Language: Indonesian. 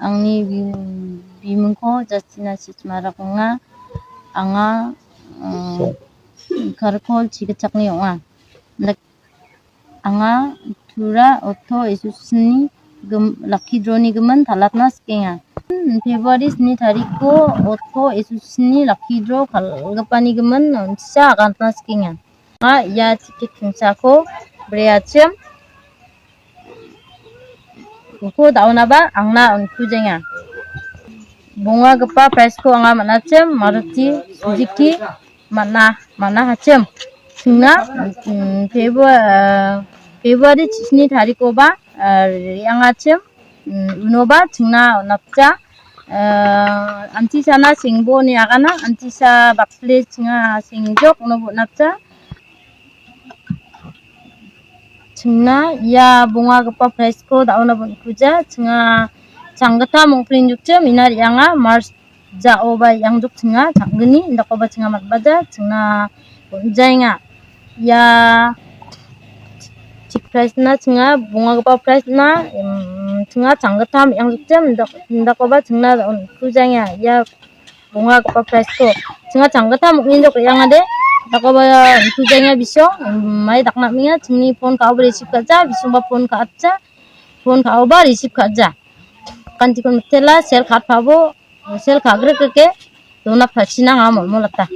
आंनि बिमुंखौ जास्टिना सिसमाराखौ आंहा खारखल चिकित्सकनि नङा आंहा थुरा अथ' एसुसनि लाखिद्र'नि गोमोन थालाकना सिकेङा फेब्रुवारि 2 तारिखखौ अथ' एसुसनि लाखिद्र' खालगोपानि गोमोन फिसा आगानना सिकेङा या टिकेट खुंसाखौ ब्रेयाचिम buku daunaba angna unkujenga bunga gepa price ko anga manacem Maruti Suzuki mana hacem singa Februari 9 tariko ba yang acem unoba singa napca anti sana singbo ni agana anti sa bakle singa singjok unobo napca Cina ya bunga gepa price ko dauna bun kuja cina canggata mungkin jukce minar yanga Mars ja oba yang juk cina canggeni ndak oba cina mat baja cina bunjainga ya cik price na cina bunga gepa price na cina canggata yang jukce ndak oba cina kujainga ya bunga gepa price ko cina canggata mungkin juk yang ade Tako ba tujanya biso mai dakna minga cingni phone ka ba receive kaja biso ba phone ka acha phone ka ba receive kaja kanti kon tela sel khat pabo sel kagre ke dona phachina ngamol molata